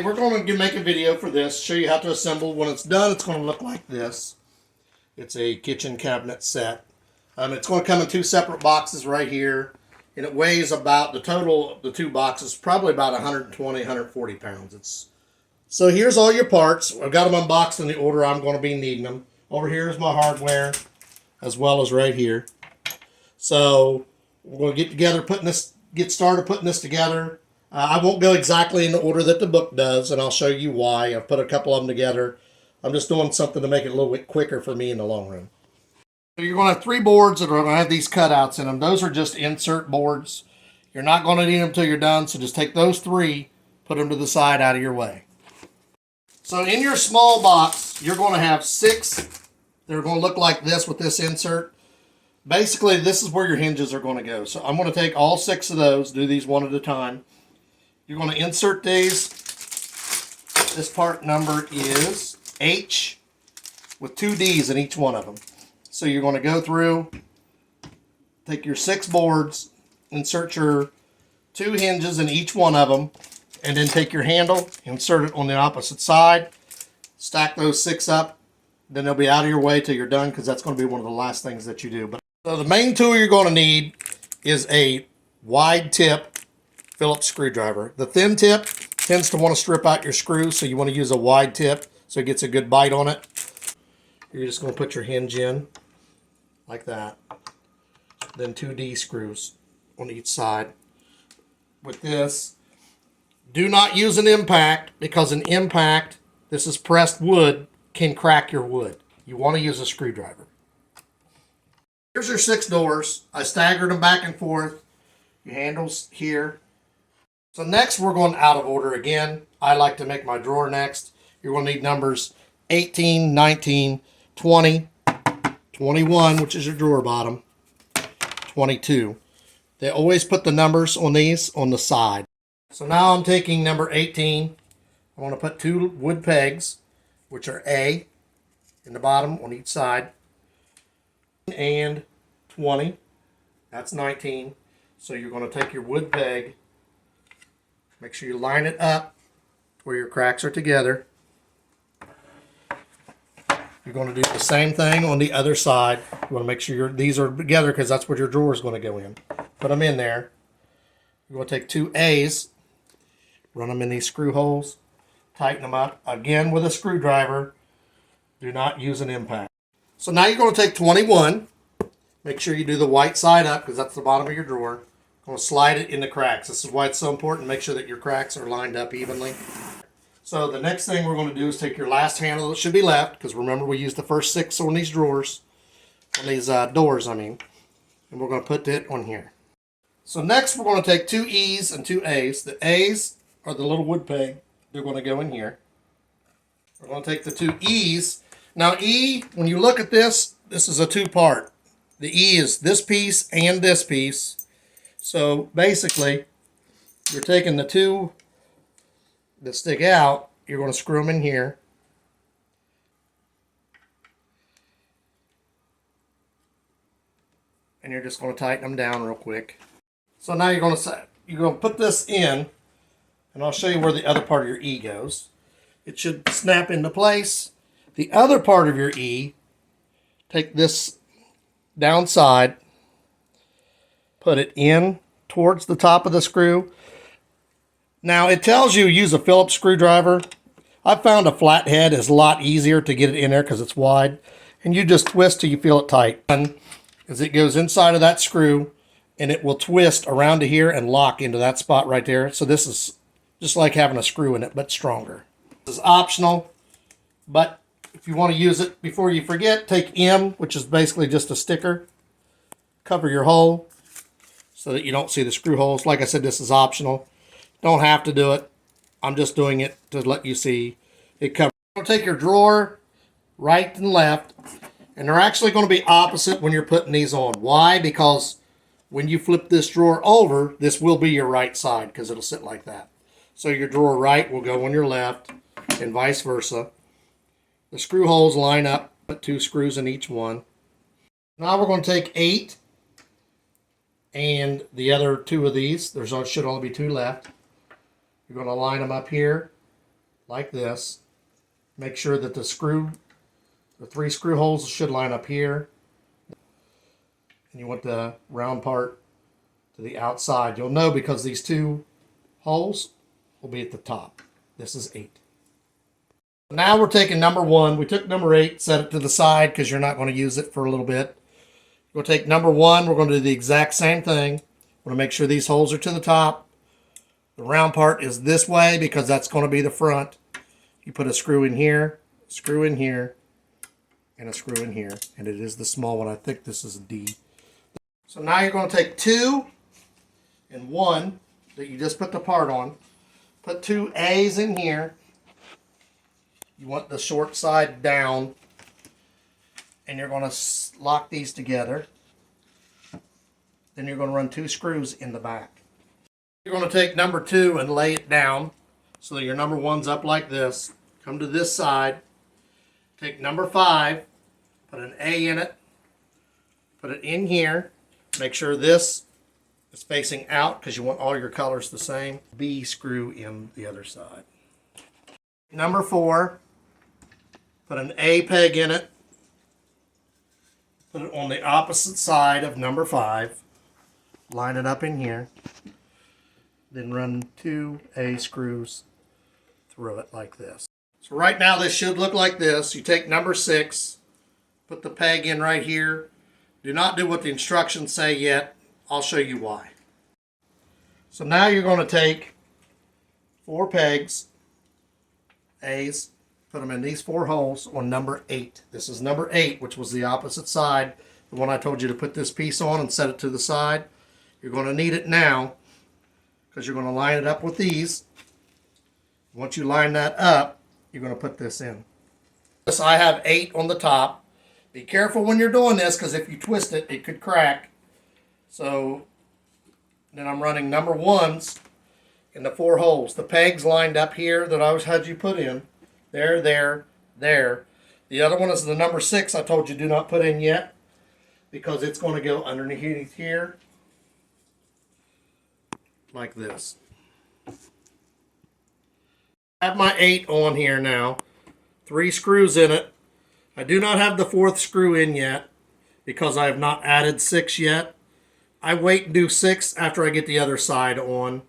We're going to make a video for this, show you how to assemble. When it's done, it's going to look like this. It's a kitchen cabinet set. It's going to come in two separate boxes right here, and it weighs about, the total of the two boxes, probably about 120, 140 pounds. So here's all your parts. I've got them unboxed in the order I'm going to be needing them. Over here is my hardware, as well as right here. So we're going to get started putting this together. I won't go exactly in the order that the book does, and I'll show you why. I've put a couple of them together. I'm just doing something to make it a little bit quicker for me in the long run. So you're going to have 3 boards that are going to have these cutouts in them. Those are just insert boards. You're not going to need them until you're done, so just take those 3, put them to the side out of your way. So in your small box, you're going to have 6. They're going to look like this with this insert. Basically, this is where your hinges are going to go. So I'm going to take all 6 of those, do these one at a time. You're going to insert these. This part number is H with 2 D's in each one of them. So you're going to go through, take your 6 boards, insert your 2 hinges in each one of them, and then take your handle, insert it on the opposite side, stack those 6 up, then they'll be out of your way till you're done, because that's going to be one of the last things that you do. So the main tool you're going to need is a wide tip Phillips screwdriver. The thin tip tends to want to strip out your screws, so you want to use a wide tip so it gets a good bite on it. You're just going to put your hinge in like that. Then 2 D screws on each side. With this, do not use an impact, because an impact, this is pressed wood, can crack your wood. You want to use a screwdriver. Here's your 6 doors. I staggered them back and forth. Your handles here. So next we're going out of order again. I like to make my drawer next. You're going to need numbers 18, 19, 20, 21, which is your drawer bottom, 22. They always put the numbers on these on the side. So now I'm taking number 18. I want to put 2 wood pegs, which are A in the bottom on each side, and 20. That's 19. So you're going to take your wood peg, make sure you line it up where your cracks are together. You're going to do the same thing on the other side. You want to make sure these are together, because that's where your drawer is going to go in. Put them in there. You're going to take 2 A's, run them in these screw holes, tighten them up. Again with a screwdriver. Do not use an impact. So now you're going to take 21. Make sure you do the white side up, because that's the bottom of your drawer. I'm going to slide it in the cracks. This is why it's so important. Make sure that your cracks are lined up evenly. So the next thing we're going to do is take your last handle that should be left, because remember we used the first 6 on these drawers, on these doors, and we're going to put it on here. So next we're going to take 2 E's and 2 A's. The A's are the little wood peg. They're going to go in here. We're going to take the 2 E's. Now E, when you look at this, this is a 2-part. The E is this piece and this piece. So basically, you're taking the 2 that stick out, you're going to screw them in here. And you're just going to tighten them down real quick. So now you're going to put this in, and I'll show you where the other part of your E goes. It should snap into place. The other part of your E, take this downside, put it in towards the top of the screw. Now it tells you use a Phillips screwdriver. I found a flathead is a lot easier to get it in there because it's wide, and you just twist till you feel it tight. As it goes inside of that screw, and it will twist around to here and lock into that spot right there. So this is just like having a screw in it, but stronger. This is optional, but if you want to use it before you forget, take M, which is basically just a sticker. Cover your hole so that you don't see the screw holes. Like I said, this is optional. Don't have to do it. I'm just doing it to let you see it covered. You're going to take your drawer right and left, and they're actually going to be opposite when you're putting these on. Why? Because when you flip this drawer over, this will be your right side, because it'll sit like that. So your drawer right will go on your left, and vice versa. The screw holes line up, put 2 screws in each one. Now we're going to take 8 and the other 2 of these. There should only be 2 left. You're going to line them up here like this. Make sure that the 3 screw holes should line up here. And you want the round part to the outside. You'll know because these 2 holes will be at the top. This is 8. Now we're taking number 1. We took number 8, set it to the side because you're not going to use it for a little bit. We'll take number 1. We're going to do the exact same thing. We're going to make sure these holes are to the top. The round part is this way because that's going to be the front. You put a screw in here, and a screw in here. And it is the small one. I think this is a D. So now you're going to take 2 and 1 that you just put the part on. Put 2 A's in here. You want the short side down. And you're going to lock these together. Then you're going to run 2 screws in the back. You're going to take number 2 and lay it down so that your number 1's up like this. Come to this side. Take number 5. Put an A in it. Put it in here. Make sure this is facing out because you want all your colors the same. B screw in the other side. Number 4. Put an A peg in it. Put it on the opposite side of number 5. Line it up in here. Then run 2 A screws through it like this. So right now this should look like this. You take number 6. Put the peg in right here. Do not do what the instructions say yet. I'll show you why. So now you're going to take 4 pegs, A's, put them in these 4 holes on number 8. This is number 8, which was the opposite side. The one I told you to put this piece on and set it to the side. You're going to need it now because you're going to line it up with these. Once you line that up, you're going to put this in. This I have 8 on the top. Be careful when you're doing this because if you twist it, it could crack. So then I'm running number 1s in the 4 holes. The pegs lined up here that I had you put in. There, there, there. The other one is the number 6 I told you do not put in yet because it's going to go underneath here like this. I have my 8 on here now. 3 screws in it. I do not have the 4th screw in yet because I have not added 6 yet. I wait and do 6 after I get the other side on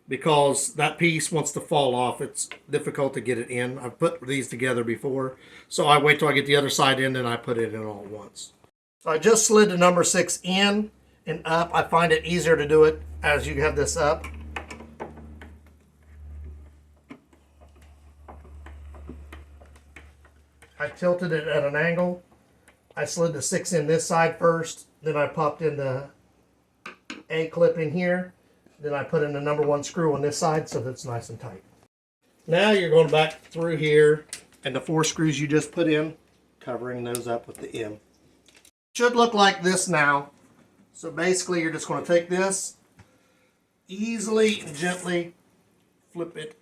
because that piece wants to fall off. It's difficult to get it in. I've put these together before, so I wait till I get the other side in and I put it in all at once. So I just slid the number 6 in and up. I find it easier to do it as you have this up. I tilted it at an angle. I slid the 6 in this side first. Then I popped in the A clip in here. Then I put in the number 1 screw on this side so that it's nice and tight. Now you're going back through here and the 4 screws you just put in, covering those up with the M. Should look like this now. So basically you're just going to take this, easily and gently flip it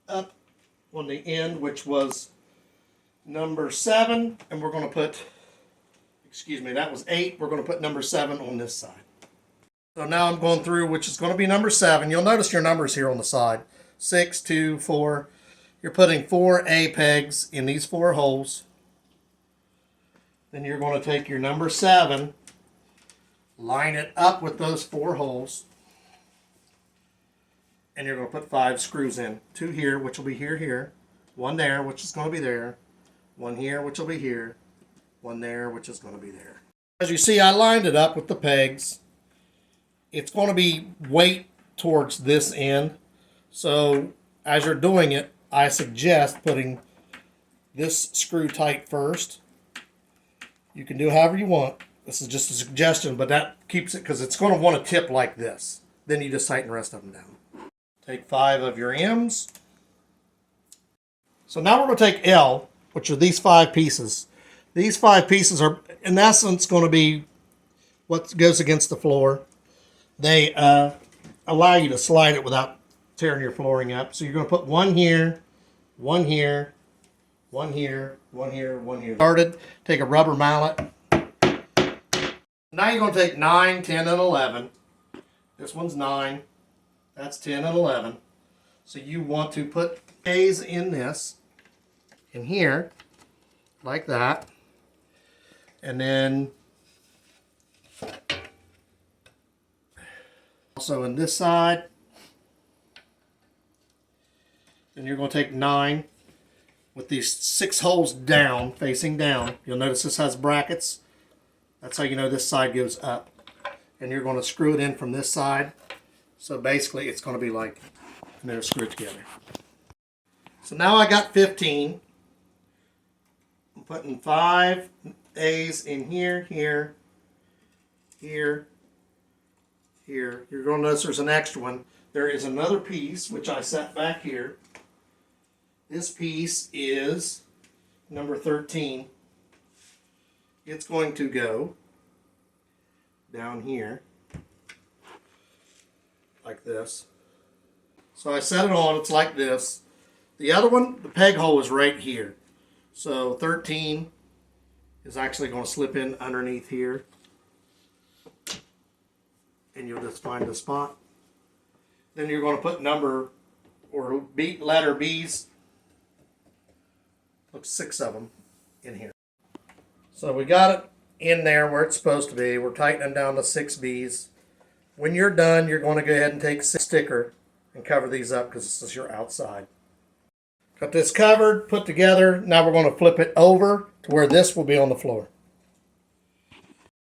up on the end, which was number 7, and we're going to put, excuse me, that was 8. We're going to put number 7 on this side. So now I'm going through, which is going to be number 7. You'll notice your numbers here on the side. 6, 2, 4. You're putting 4 A pegs in these 4 holes. Then you're going to take your number 7, line it up with those 4 holes, and you're going to put 5 screws in. 2 here, which will be here, here. 1 there, which is going to be there. 1 here, which will be here. 1 there, which is going to be there. As you see, I lined it up with the pegs. It's going to be weight towards this end. So as you're doing it, I suggest putting this screw tight first. You can do however you want. This is just a suggestion, but that keeps it because it's going to want to tip like this. Then you just tighten the rest of them down. Take 5 of your M's. So now we're going to take L, which are these 5 pieces. These 5 pieces are, in essence, going to be what goes against the floor. They allow you to slide it without tearing your flooring up. So you're going to put 1 here, 1 here, 1 here, 1 here, 1 here. Started, take a rubber mallet. Now you're going to take 9, 10, and 11. This one's 9. That's 10 and 11. So you want to put A's in this, in here, like that. And then also in this side. And you're going to take 9 with these 6 holes down, facing down. You'll notice this has brackets. That's how you know this side goes up. And you're going to screw it in from this side. So basically it's going to be like, and then screw it together. So now I got 15. I'm putting 5 A's in here, here, here, here. You're going to notice there's an extra one. There is another piece, which I set back here. This piece is number 13. It's going to go down here like this. So I set it on, it's like this. The other one, the peg hole is right here. So 13 is actually going to slip in underneath here. And you'll just find the spot. Then you're going to put number or letter B's. Look, 6 of them in here. So we got it in there where it's supposed to be. We're tightening down to 6 B's. When you're done, you're going to go ahead and take a sticker and cover these up because this is your outside. Got this covered, put together. Now we're going to flip it over to where this will be on the floor.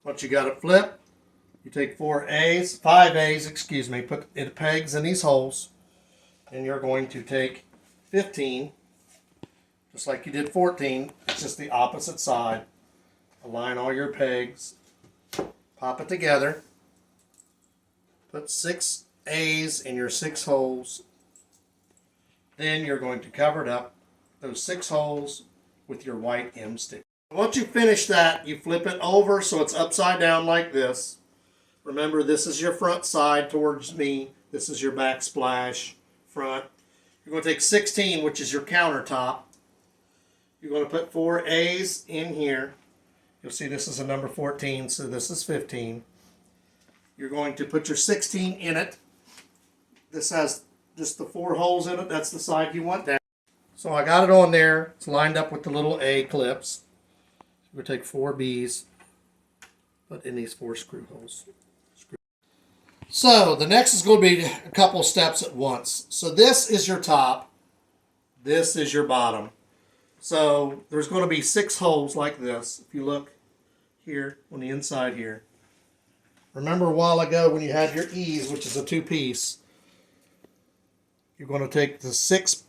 Once you got it flipped, you take 5 A's, excuse me, put it pegs in these holes, and you're going to take 15, just like you did 14. It's just the opposite side. Align all your pegs, pop it together, put 6 A's in your 6 holes. Then you're going to cover it up, those 6 holes, with your white M stick. Once you finish that, you flip it over so it's upside down like this. Remember, this is your front side towards me. This is your backsplash front. You're going to take 16, which is your countertop. You're going to put 4 A's in here. You'll see this is a number 14, so this is 15. You're going to put your 16 in it. This has just the 4 holes in it. That's the side you want down. So I got it on there. It's lined up with the little A clips. We'll take 4 B's, put in these 4 screw holes. So the next is going to be a couple steps at once. So this is your top. This is your bottom. So there's going to be 6 holes like this. If you look here on the inside here. Remember a while ago when you had your E's, which is a 2-piece. You're going to take the 6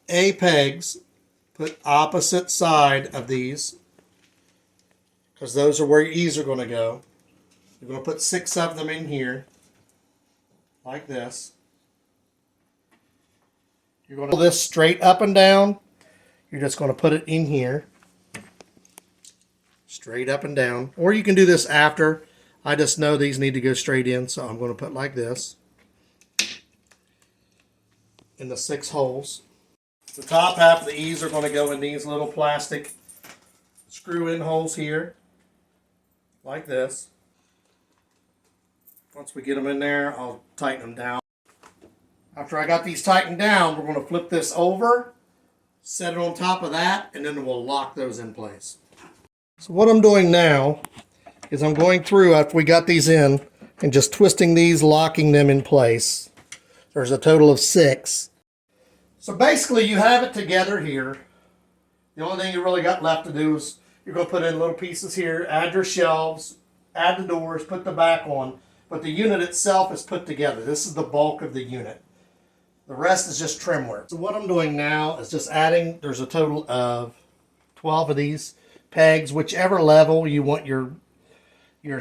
A pegs, put opposite side of these, because those are where your E's are going to go. You're going to put 6 of them in here, like this. You're going to pull this straight up and down. You're just going to put it in here, straight up and down. Or you can do this after. I just know these need to go straight in, so I'm going to put like this in the 6 holes. The top half of the E's are going to go in these little plastic screw-in holes here, like this. Once we get them in there, I'll tighten them down. After I got these tightened down, we're going to flip this over, set it on top of that, and then we'll lock those in place. So what I'm doing now is I'm going through, after we got these in, and just twisting these, locking them in place. There's a total of 6. So basically you have it together here. The only thing you really got left to do is you're going to put in little pieces here, add your shelves, add the doors, put the back on. But the unit itself is put together. This is the bulk of the unit. The rest is just trim work. So what I'm doing now is just adding, there's a total of 12 of these pegs, whichever level you want your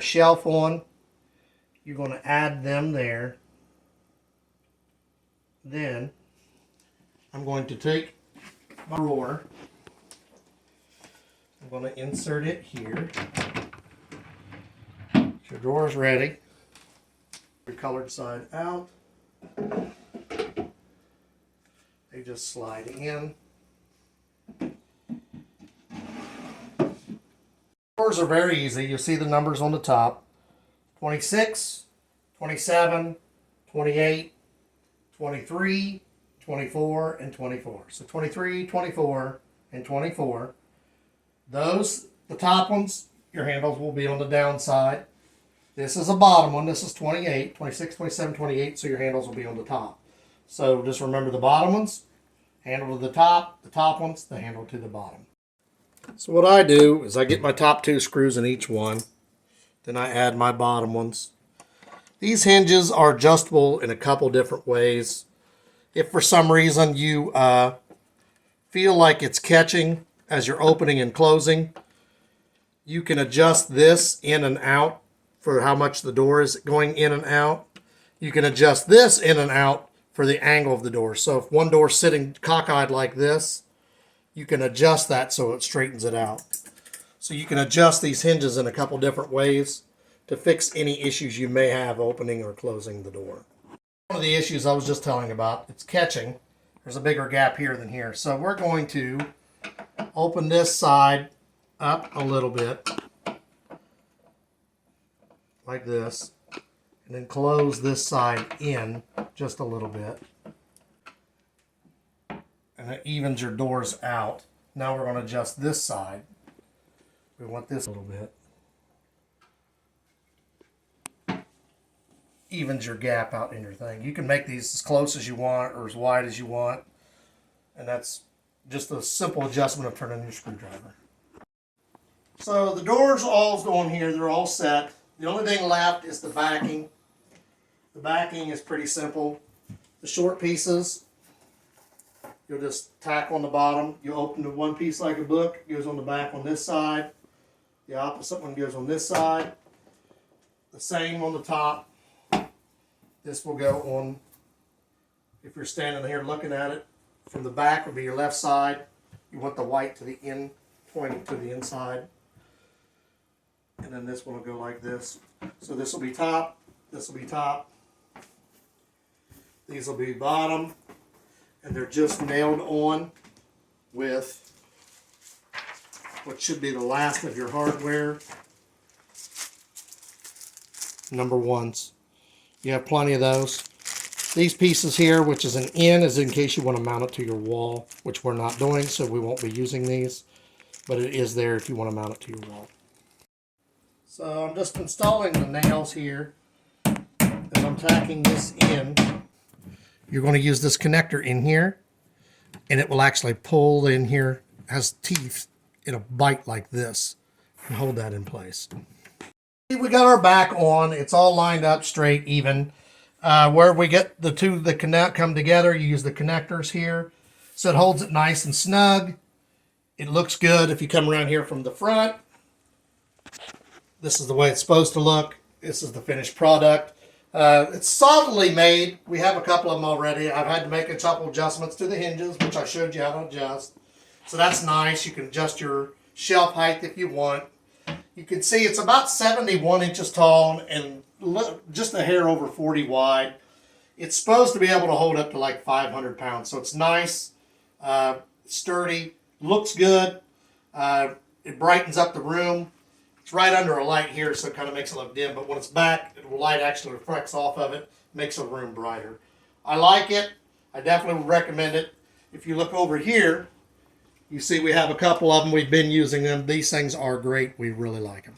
shelf on. You're going to add them there. Then I'm going to take my drawer. I'm going to insert it here. Your drawer is ready. Your colored side out. They just slide in. Drawers are very easy. You'll see the numbers on the top. 26, 27, 28, 23, 24, and 24. So 23, 24, and 24. Those, the top ones, your handles will be on the downside. This is a bottom one. This is 28, 26, 27, 28, so your handles will be on the top. So just remember the bottom ones, handle to the top ones, the handle to the bottom. So what I do is I get my top 2 screws in each one. Then I add my bottom ones. These hinges are adjustable in a couple different ways. If for some reason you feel like it's catching as you're opening and closing, you can adjust this in and out for how much the door is going in and out. You can adjust this in and out for the angle of the door. So if one door's sitting cockeyed like this, you can adjust that so it straightens it out. So you can adjust these hinges in a couple different ways to fix any issues you may have opening or closing the door. One of the issues I was just telling about, it's catching. There's a bigger gap here than here. So we're going to open this side up a little bit, like this, and then close this side in just a little bit. And it evens your doors out. Now we're going to adjust this side. We want this a little bit. Evens your gap out in your thing. You can make these as close as you want or as wide as you want. And that's just a simple adjustment of turning your screwdriver. So the doors all go on here. They're all set. The only thing left is the backing. The backing is pretty simple. The short pieces, you'll just tack on the bottom. You open the one piece like a book. It goes on the back on this side. The opposite one goes on this side. The same on the top. This will go on, if you're standing here looking at it, from the back would be your left side. You want the white to the in, pointing to the inside. And then this one will go like this. So this will be top, this will be top. These will be bottom. And they're just nailed on with what should be the last of your hardware. Number 1s. You have plenty of those. These pieces here, which is an in, is in case you want to mount it to your wall, which we're not doing, so we won't be using these. But it is there if you want to mount it to your wall. So I'm just installing the nails here. As I'm tacking this in, you're going to use this connector in here, and it will actually pull in here. It has teeth. It'll bite like this and hold that in place. We got our back on. It's all lined up straight, even. Where we get the two that come together, you use the connectors here. So it holds it nice and snug. It looks good if you come around here from the front. This is the way it's supposed to look. This is the finished product. It's solidly made. We have a couple of them already. I've had to make a couple adjustments to the hinges, which I showed you how to adjust. So that's nice. You can adjust your shelf height if you want. You can see it's about 71 inches tall and just a hair over 40 wide. It's supposed to be able to hold up to like 500 pounds. So it's nice, sturdy, looks good. It brightens up the room. It's right under a light here, so it kind of makes it look dim. But when it's back, the light actually reflects off of it, makes the room brighter. I like it. I definitely would recommend it. If you look over here, you see we have a couple of them. We've been using them. These things are great. We really like them.